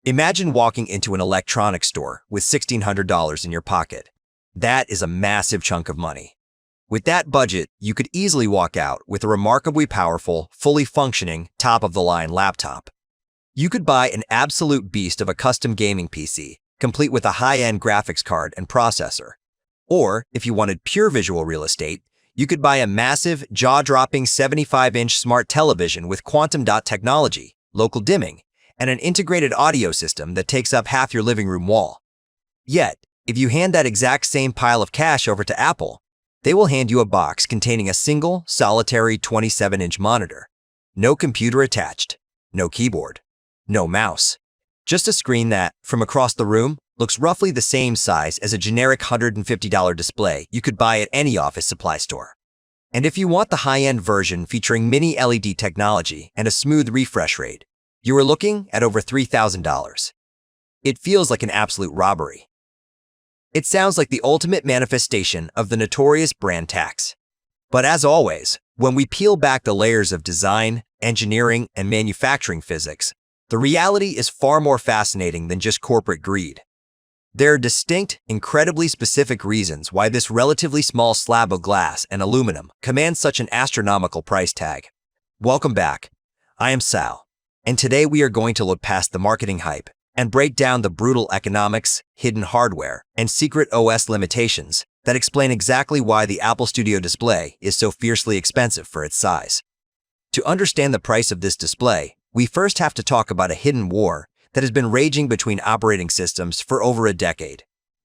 Imagine walking into an electronics store with $1,600 in your pocket. That is a massive chunk of money. With that budget, you could easily walk out with a remarkably powerful, fully functioning, top-of-the-line laptop. You could buy an absolute beast of a custom gaming PC, complete with a high-end graphics card and processor. Or, if you wanted pure visual real estate, you could buy a massive, jaw-dropping 75-inch smart television with quantum dot technology, local dimming, and an integrated audio system that takes up half your living room wall. Yet, if you hand that exact same pile of cash over to Apple, they will hand you a box containing a single, solitary 27-inch monitor. No computer attached, no keyboard, no mouse. Just a screen that, from across the room, looks roughly the same size as a generic $150 display you could buy at any office supply store. And if you want the high-end version featuring mini LED technology and a smooth refresh rate, you are looking at over $3,000. It feels like an absolute robbery. It sounds like the ultimate manifestation of the notorious brand tax. But as always, when we peel back the layers of design, engineering, and manufacturing physics, the reality is far more fascinating than just corporate greed. There are distinct, incredibly specific reasons why this relatively small slab of glass and aluminum commands such an astronomical price tag. Welcome back. I am Sal. And today we are going to look past the marketing hype and break down the brutal economics, hidden hardware, and secret OS limitations that explain exactly why the Apple Studio display is so fiercely expensive for its size. To understand the price of this display, we first have to talk about a hidden war that has been raging between operating systems for over a decade.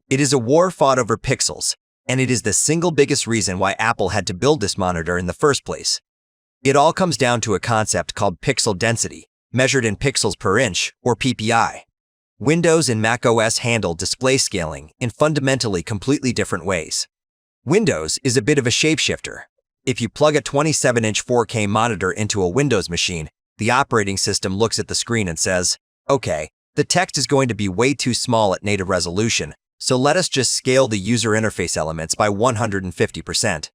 It is a war fought over pixels, and it is the single biggest reason why Apple had to build this monitor in the first place. It all comes down to a concept called pixel density, measured in pixels per inch, or PPI. Windows and macOS handle display scaling in fundamentally completely different ways. Windows is a bit of a shapeshifter. If you plug a 27-inch 4K monitor into a Windows machine, the operating system looks at the screen and says, "Okay, the text is going to be way too small at native resolution, so let us just scale the user interface elements by 150%.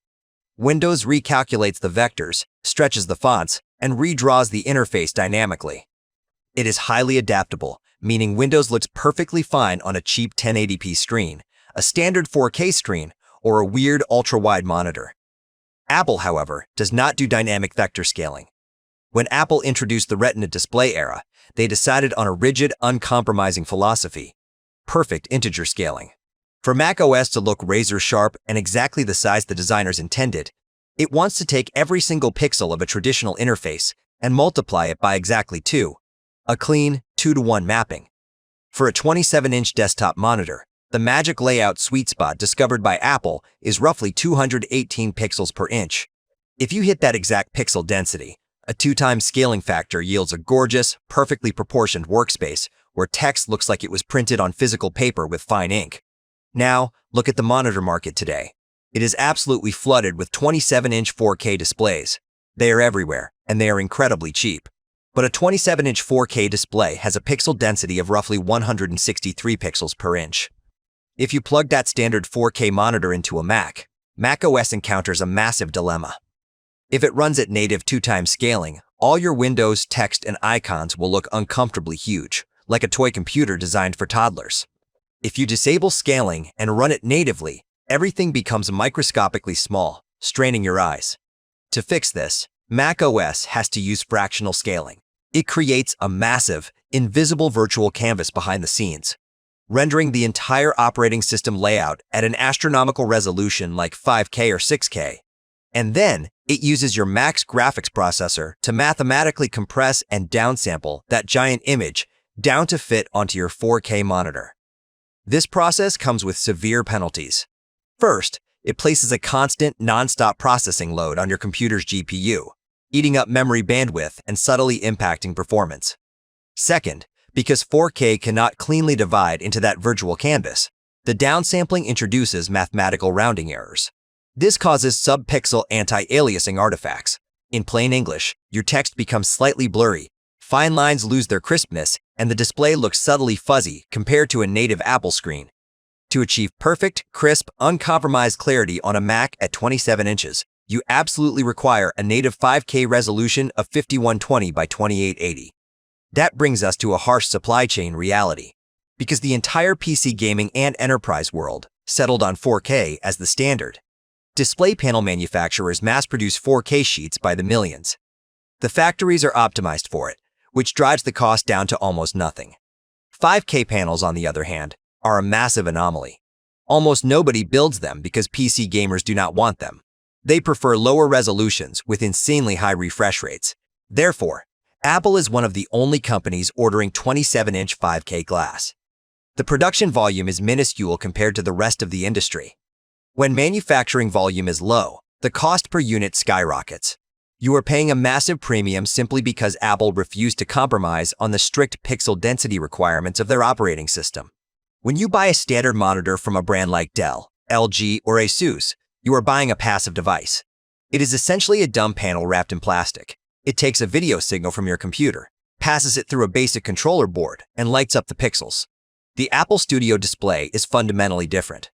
Windows recalculates the vectors, stretches the fonts, and redraws the interface dynamically. It is highly adaptable, meaning Windows looks perfectly fine on a cheap 1080p screen, a standard 4K screen, or a weird ultra-wide monitor. Apple, however, does not do dynamic vector scaling. When Apple introduced the Retina display era, they decided on a rigid, uncompromising philosophy: perfect integer scaling. For macOS to look razor-sharp and exactly the size the designers intended, it wants to take every single pixel of a traditional interface and multiply it by exactly 2, a clean 2-to-1 mapping. For a 27-inch desktop monitor, the magic layout sweet spot discovered by Apple is roughly 218 pixels per inch. If you hit that exact pixel density, a 2-times scaling factor yields a gorgeous, perfectly proportioned workspace where text looks like it was printed on physical paper with fine ink. Now, look at the monitor market today. It is absolutely flooded with 27-inch 4K displays. They are everywhere, and they are incredibly cheap. But a 27-inch 4K display has a pixel density of roughly 163 pixels per inch. If you plug that standard 4K monitor into a Mac, macOS encounters a massive dilemma. If it runs at native 2-times scaling, all your windows, text, and icons will look uncomfortably huge, like a toy computer designed for toddlers. If you disable scaling and run it natively, everything becomes microscopically small, straining your eyes. To fix this, macOS has to use fractional scaling. It creates a massive, invisible virtual canvas behind the scenes, rendering the entire operating system layout at an astronomical resolution like 5K or 6K. And then, it uses your Mac's graphics processor to mathematically compress and downsample that giant image down to fit onto your 4K monitor. This process comes with severe penalties. First, it places a constant, non-stop processing load on your computer's GPU, eating up memory bandwidth and subtly impacting performance. Second, because 4K cannot cleanly divide into that virtual canvas, the downsampling introduces mathematical rounding errors. This causes sub-pixel anti-aliasing artifacts. In plain English, your text becomes slightly blurry, fine lines lose their crispness, and the display looks subtly fuzzy compared to a native Apple screen. To achieve perfect, crisp, uncompromised clarity on a Mac at 27 inches, you absolutely require a native 5K resolution of 5120 by 2880. That brings us to a harsh supply chain reality. Because the entire PC gaming and enterprise world settled on 4K as the standard, display panel manufacturers mass-produce 4K sheets by the millions. The factories are optimized for it, which drives the cost down to almost nothing. 5K panels, on the other hand, are a massive anomaly. Almost nobody builds them because PC gamers do not want them. They prefer lower resolutions with insanely high refresh rates. Therefore, Apple is one of the only companies ordering 27-inch 5K glass. The production volume is minuscule compared to the rest of the industry. When manufacturing volume is low, the cost per unit skyrockets. You are paying a massive premium simply because Apple refused to compromise on the strict pixel density requirements of their operating system. When you buy a standard monitor from a brand like Dell, LG, or Asus, you are buying a passive device. It is essentially a dumb panel wrapped in plastic. It takes a video signal from your computer, passes it through a basic controller board, and lights up the pixels. The Apple Studio display is fundamentally different.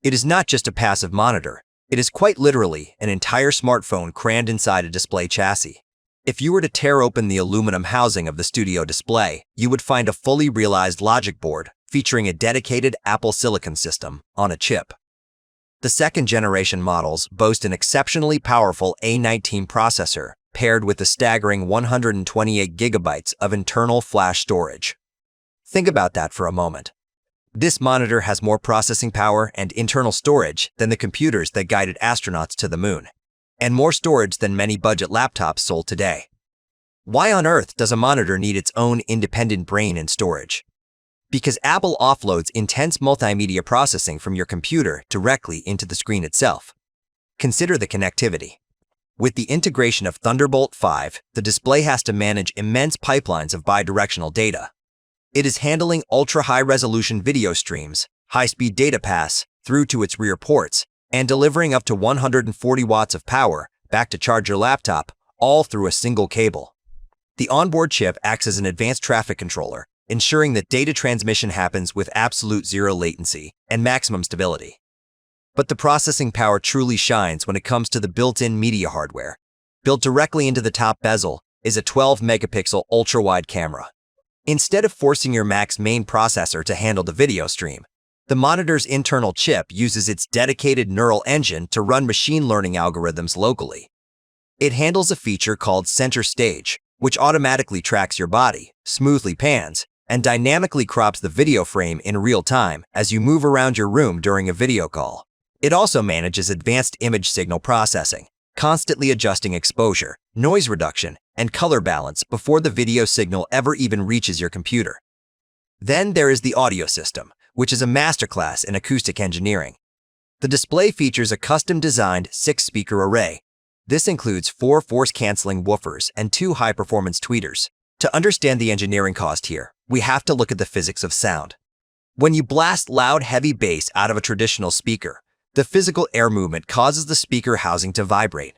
It is not just a passive monitor. It is quite literally an entire smartphone crammed inside a display chassis. If you were to tear open the aluminum housing of the Studio display, you would find a fully realized logic board featuring a dedicated Apple Silicon system on a chip. The second-generation models boast an exceptionally powerful A19 processor paired with a staggering 128 gigabytes of internal flash storage. Think about that for a moment. This monitor has more processing power and internal storage than the computers that guided astronauts to the moon, and more storage than many budget laptops sold today. Why on earth does a monitor need its own independent brain and storage? Because Apple offloads intense multimedia processing from your computer directly into the screen itself. Consider the connectivity. With the integration of Thunderbolt 5, the display has to manage immense pipelines of bidirectional data. It is handling ultra-high-resolution video streams, high-speed data pass through to its rear ports, and delivering up to 140 watts of power back to charge your laptop, all through a single cable. The onboard chip acts as an advanced traffic controller, ensuring that data transmission happens with absolute zero latency and maximum stability. But the processing power truly shines when it comes to the built-in media hardware. Built directly into the top bezel is a 12-megapixel ultra-wide camera. Instead of forcing your Mac's main processor to handle the video stream, the monitor's internal chip uses its dedicated neural engine to run machine learning algorithms locally. It handles a feature called Center Stage, which automatically tracks your body, smoothly pans, and dynamically crops the video frame in real time as you move around your room during a video call. It also manages advanced image signal processing, constantly adjusting exposure, noise reduction, and color balance before the video signal ever even reaches your computer. Then there is the audio system, which is a masterclass in acoustic engineering. The display features a custom-designed 6-speaker array. This includes 4 force-canceling woofers and 2 high-performance tweeters. To understand the engineering cost here, we have to look at the physics of sound. When you blast loud, heavy bass out of a traditional speaker, the physical air movement causes the speaker housing to vibrate.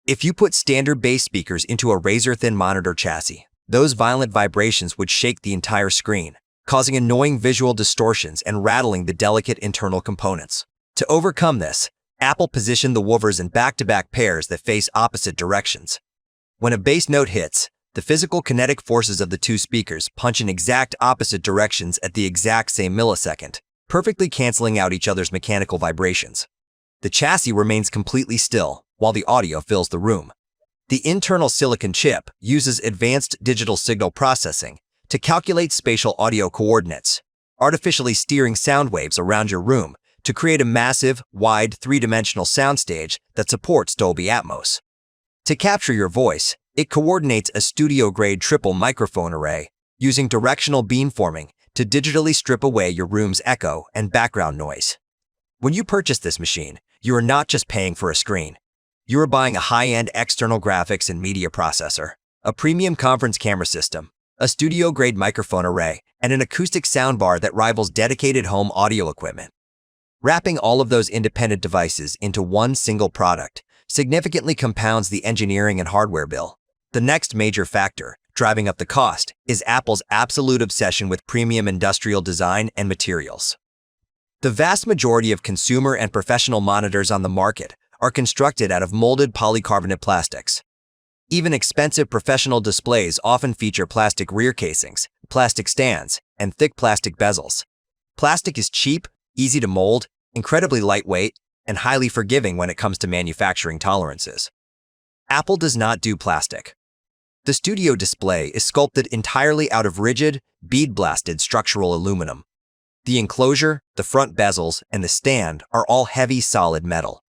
If you put standard bass speakers into a razor-thin monitor chassis, those violent vibrations would shake the entire screen, causing annoying visual distortions and rattling the delicate internal components. To overcome this, Apple positioned the woofers in back-to-back pairs that face opposite directions. When a bass note hits, the physical kinetic forces of the 2 speakers punch in exact opposite directions at the exact same millisecond, perfectly canceling out each other's mechanical vibrations. The chassis remains completely still, while the audio fills the room. The internal silicon chip uses advanced digital signal processing to calculate spatial audio coordinates, artificially steering sound waves around your room to create a massive, wide, 3-dimensional soundstage that supports Dolby Atmos. To capture your voice, it coordinates a studio-grade triple microphone array using directional beamforming to digitally strip away your room's echo and background noise. When you purchase this machine, you are not just paying for a screen. You are buying a high-end external graphics and media processor, a premium conference camera system, a studio-grade microphone array, and an acoustic soundbar that rivals dedicated home audio equipment. Wrapping all of those independent devices into one single product significantly compounds the engineering and hardware bill. The next major factor, driving up the cost, is Apple's absolute obsession with premium industrial design and materials. The vast majority of consumer and professional monitors on the market are constructed out of molded polycarbonate plastics. Even expensive professional displays often feature plastic rear casings, plastic stands, and thick plastic bezels. Plastic is cheap, easy to mold, incredibly lightweight, and highly forgiving when it comes to manufacturing tolerances. Apple does not do plastic. The Studio display is sculpted entirely out of rigid, bead-blasted structural aluminum. The enclosure, the front bezels, and the stand are all heavy, solid metal.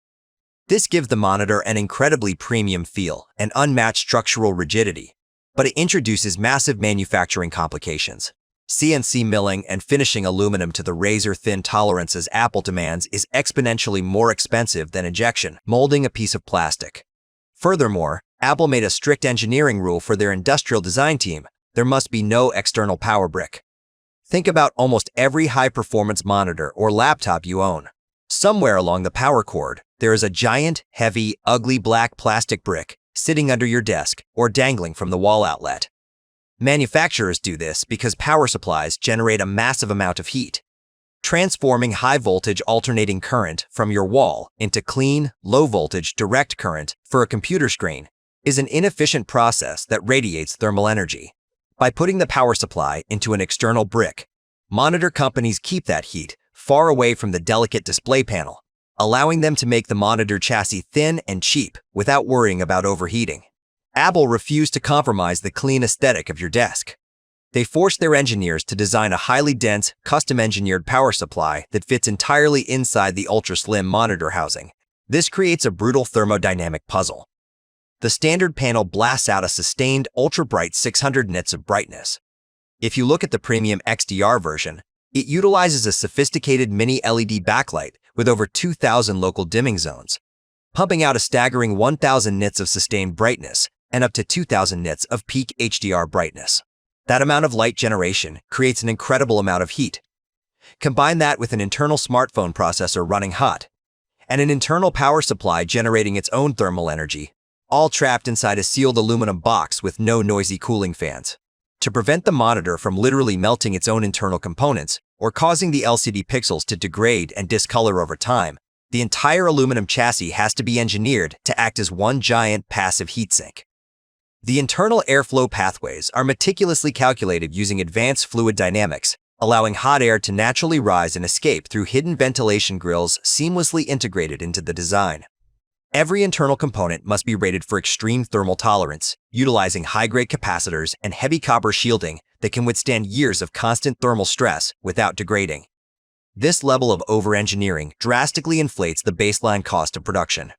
This gives the monitor an incredibly premium feel and unmatched structural rigidity, but it introduces massive manufacturing complications. CNC milling and finishing aluminum to the razor-thin tolerances Apple demands is exponentially more expensive than injection molding a piece of plastic. Furthermore, Apple made a strict engineering rule for their industrial design team: there must be no external power brick. Think about almost every high-performance monitor or laptop you own. Somewhere along the power cord, there is a giant, heavy, ugly black plastic brick sitting under your desk or dangling from the wall outlet. Manufacturers do this because power supplies generate a massive amount of heat. Transforming high-voltage alternating current from your wall into clean, low-voltage direct current for a computer screen is an inefficient process that radiates thermal energy. By putting the power supply into an external brick, monitor companies keep that heat far away from the delicate display panel, allowing them to make the monitor chassis thin and cheap without worrying about overheating. Apple refused to compromise the clean aesthetic of your desk. They forced their engineers to design a highly dense, custom-engineered power supply that fits entirely inside the ultra-slim monitor housing. This creates a brutal thermodynamic puzzle. The standard panel blasts out a sustained, ultra-bright 600 nits of brightness. If you look at the premium XDR version, it utilizes a sophisticated mini LED backlight with over 2,000 local dimming zones, pumping out a staggering 1,000 nits of sustained brightness and up to 2,000 nits of peak HDR brightness. That amount of light generation creates an incredible amount of heat. Combine that with an internal smartphone processor running hot, and an internal power supply generating its own thermal energy, all trapped inside a sealed aluminum box with no noisy cooling fans. To prevent the monitor from literally melting its own internal components or causing the LCD pixels to degrade and discolor over time, the entire aluminum chassis has to be engineered to act as one giant passive heatsink. The internal airflow pathways are meticulously calculated using advanced fluid dynamics, allowing hot air to naturally rise and escape through hidden ventilation grills seamlessly integrated into the design. Every internal component must be rated for extreme thermal tolerance, utilizing high-grade capacitors and heavy copper shielding that can withstand years of constant thermal stress without degrading. This level of over-engineering drastically inflates the baseline cost of production.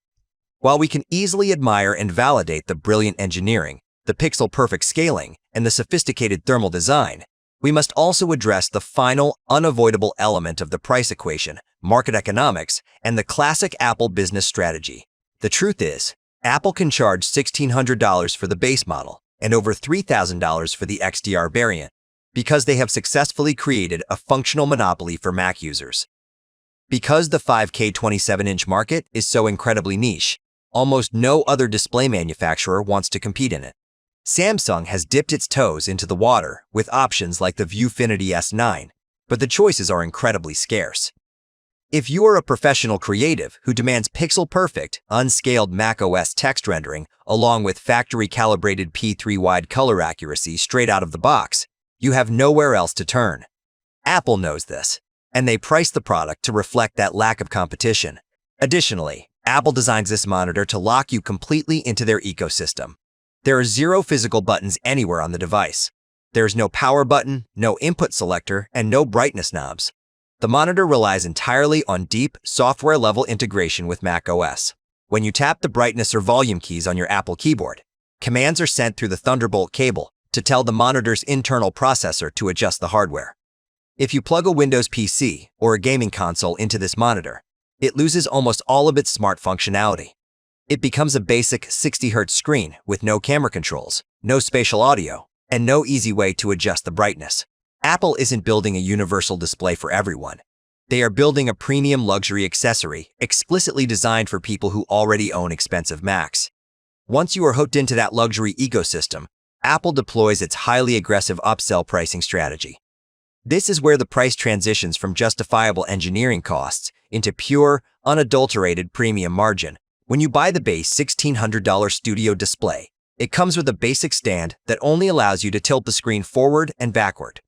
While we can easily admire and validate the brilliant engineering, the pixel-perfect scaling, and the sophisticated thermal design, we must also address the final, unavoidable element of the price equation: market economics and the classic Apple business strategy. The truth is, Apple can charge $1,600 for the base model and over $3,000 for the XDR variant because they have successfully created a functional monopoly for Mac users. Because the 5K 27-inch market is so incredibly niche, almost no other display manufacturer wants to compete in it. Samsung has dipped its toes into the water with options like the Viewfinity S9, but the choices are incredibly scarce. If you are a professional creative who demands pixel-perfect, unscaled macOS text rendering along with factory-calibrated P3 wide color accuracy straight out of the box, you have nowhere else to turn. Apple knows this, and they price the product to reflect that lack of competition. Additionally, Apple designs this monitor to lock you completely into their ecosystem. There are 0 physical buttons anywhere on the device. There is no power button, no input selector, and no brightness knobs. The monitor relies entirely on deep, software-level integration with macOS. When you tap the brightness or volume keys on your Apple keyboard, commands are sent through the Thunderbolt cable to tell the monitor's internal processor to adjust the hardware. If you plug a Windows PC or a gaming console into this monitor, it loses almost all of its smart functionality. It becomes a basic 60Hz screen with no camera controls, no spatial audio, and no easy way to adjust the brightness. Apple isn't building a universal display for everyone. They are building a premium luxury accessory explicitly designed for people who already own expensive Macs. Once you are hooked into that luxury ecosystem, Apple deploys its highly aggressive upsell pricing strategy. This is where the price transitions from justifiable engineering costs into pure, unadulterated premium margin. When you buy the base $1,600 Studio display, It comes with a basic stand that only allows you to tilt the screen forward and backward.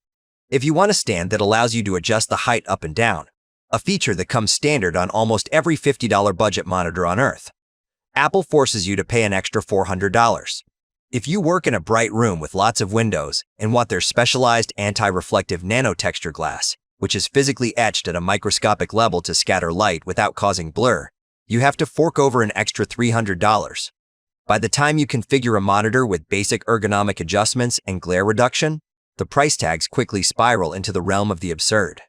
If you want a stand that allows you to adjust the height up and down, a feature that comes standard on almost every $50 budget monitor on Earth, Apple forces you to pay an extra $400. If you work in a bright room with lots of windows and want their specialized anti-reflective Nano-Texture glass, which is physically etched at a microscopic level to scatter light without causing blur, you have to fork over an extra $300. By the time you configure a monitor with basic ergonomic adjustments and glare reduction, the price tags quickly spiral into the realm of the absurd.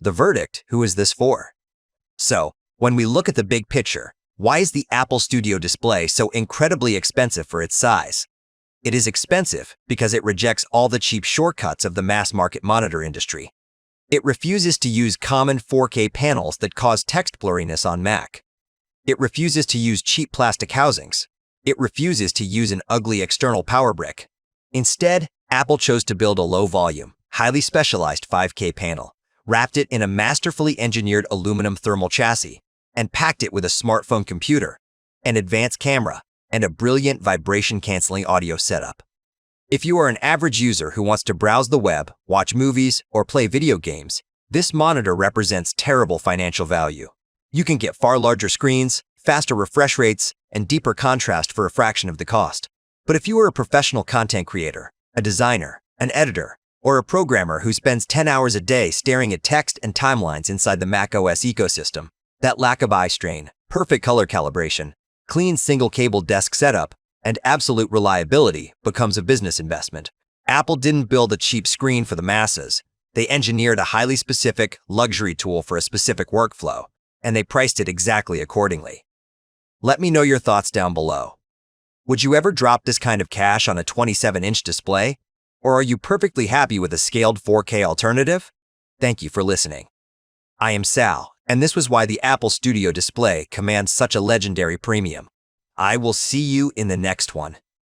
The verdict: who is this for? So, when we look at the big picture, why is the Apple Studio display so incredibly expensive for its size? It is expensive because it rejects all the cheap shortcuts of the mass-market monitor industry. It refuses to use common 4K panels that cause text blurriness on Mac. It refuses to use cheap plastic housings. It refuses to use an ugly external power brick. Instead, Apple chose to build a low-volume, highly specialized 5K panel, wrapped it in a masterfully engineered aluminum thermal chassis, and packed it with a smartphone computer, an advanced camera, and a brilliant vibration-canceling audio setup. If you are an average user who wants to browse the web, watch movies, or play video games, this monitor represents terrible financial value. You can get far larger screens, faster refresh rates, and deeper contrast for a fraction of the cost. But if you are a professional content creator, a designer, an editor, or a programmer who spends 10 hours a day staring at text and timelines inside the macOS ecosystem, that lack of eye strain, perfect color calibration, clean single-cable desk setup, and absolute reliability becomes a business investment. Apple didn't build a cheap screen for the masses. They engineered a highly specific, luxury tool for a specific workflow, and they priced it exactly accordingly. Let me know your thoughts down below. Would you ever drop this kind of cash on a 27-inch display? Or are you perfectly happy with a scaled 4K alternative? Thank you for listening. I am Sal, and this was why the Apple Studio display commands such a legendary premium. I will see you in the next one.